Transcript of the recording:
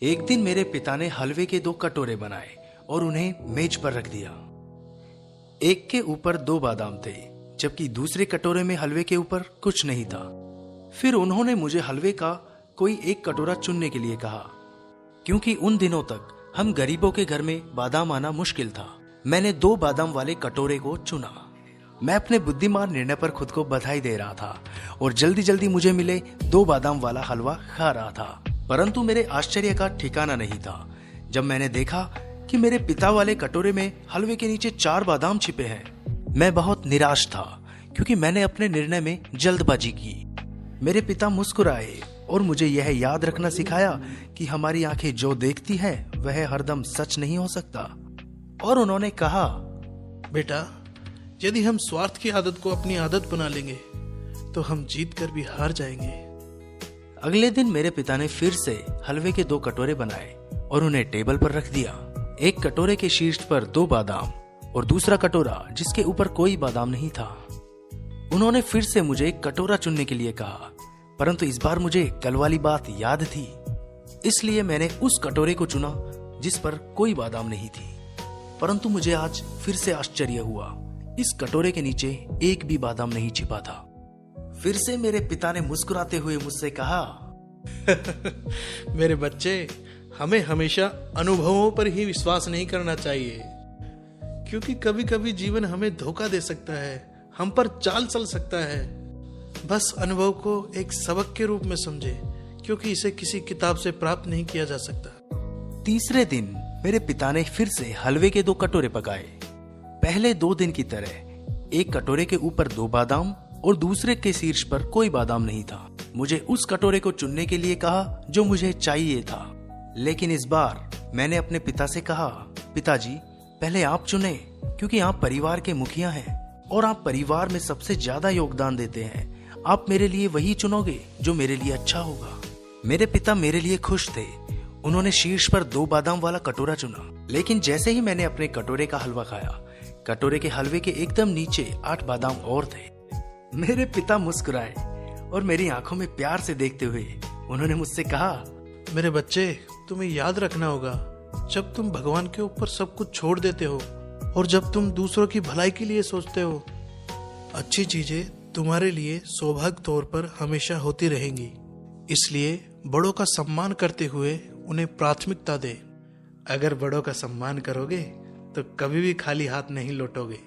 एक दिन मेरे पिता ने हलवे के 2 कटोरे बनाए और उन्हें मेज पर रख दिया। एक के ऊपर 2 बादाम थे, जबकि दूसरे कटोरे में हलवे के ऊपर कुछ नहीं था। फिर उन्होंने मुझे हलवे का कोई एक कटोरा चुनने के लिए कहा, क्योंकि उन दिनों तक हम गरीबों के घर में बादाम आना मुश्किल था। मैंने 2 बादाम वाले कटोरे को चुना। मैं अपने बुद्धिमान निर्णय पर खुद को बधाई दे रहा था और जल्दी जल्दी मुझे मिले 2 बादाम वाला हलवा खा रहा था। परंतु मेरे आश्चर्य का ठिकाना नहीं था जब मैंने देखा कि मेरे पिता वाले कटोरे में हलवे के नीचे 4 बादाम छिपे हैं। मैं बहुत निराश था क्योंकि मैंने अपने निर्णय में जल्दबाजी की। मेरे पिता मुस्कुराए और मुझे यह याद रखना सिखाया कि हमारी आंखें जो देखती है वह हरदम सच नहीं हो सकता। और उन्होंने कहा, बेटा, यदि हम स्वार्थ की आदत को अपनी आदत बना लेंगे तो हम जीत कर भी हार जाएंगे। अगले दिन मेरे पिता ने फिर से हलवे के 2 कटोरे बनाए और उन्हें टेबल पर रख दिया। एक कटोरे के शीर्ष पर 2 बादाम और दूसरा कटोरा जिसके ऊपर कोई बादाम नहीं था। उन्होंने फिर से मुझे एक कटोरा चुनने के लिए कहा, परंतु इस बार मुझे कल वाली बात याद थी, इसलिए मैंने उस कटोरे को चुना जिस पर कोई बादाम नहीं थी। परंतु मुझे आज फिर से आश्चर्य हुआ, इस कटोरे के नीचे एक भी बादाम नहीं छिपा था। फिर से मेरे पिता ने मुस्कुराते हुए मुझसे कहा, मेरे बच्चे, हमें हमेशा अनुभवों पर ही विश्वास नहीं करना चाहिए, क्योंकि कभी कभी जीवन हमें धोखा दे सकता है, हम पर चाल चल सकता है। बस अनुभव को एक सबक के रूप में समझे, क्योंकि इसे किसी किताब से प्राप्त नहीं किया जा सकता। तीसरे दिन मेरे पिता ने फिर से हलवे के 2 कटोरे पकाए। पहले 2 दिन की तरह एक कटोरे के ऊपर 2 बादाम और दूसरे के शीर्ष पर कोई बादाम नहीं था। मुझे उस कटोरे को चुनने के लिए कहा जो मुझे चाहिए था, लेकिन इस बार मैंने अपने पिता से कहा, पिताजी, पहले आप चुने, क्योंकि आप परिवार के मुखिया हैं और आप परिवार में सबसे ज्यादा योगदान देते हैं। आप मेरे लिए वही चुनोगे जो मेरे लिए अच्छा होगा। मेरे पिता मेरे लिए खुश थे। उन्होंने शीर्ष पर 2 बादाम वाला कटोरा चुना, लेकिन जैसे ही मैंने अपने कटोरे का हलवा खाया, कटोरे के हलवे के एकदम नीचे 8 बादाम और थे। मेरे पिता मुस्कुराए और मेरी आंखों में प्यार से देखते हुए उन्होंने मुझसे कहा, मेरे बच्चे, तुम्हें याद रखना होगा, जब तुम भगवान के ऊपर सब कुछ छोड़ देते हो और जब तुम दूसरों की भलाई के लिए सोचते हो, अच्छी चीजें तुम्हारे लिए सौभाग्य तौर पर हमेशा होती रहेंगी। इसलिए बड़ों का सम्मान करते हुए उन्हें प्राथमिकता दे। अगर बड़ों का सम्मान करोगे तो कभी भी खाली हाथ नहीं लौटोगे।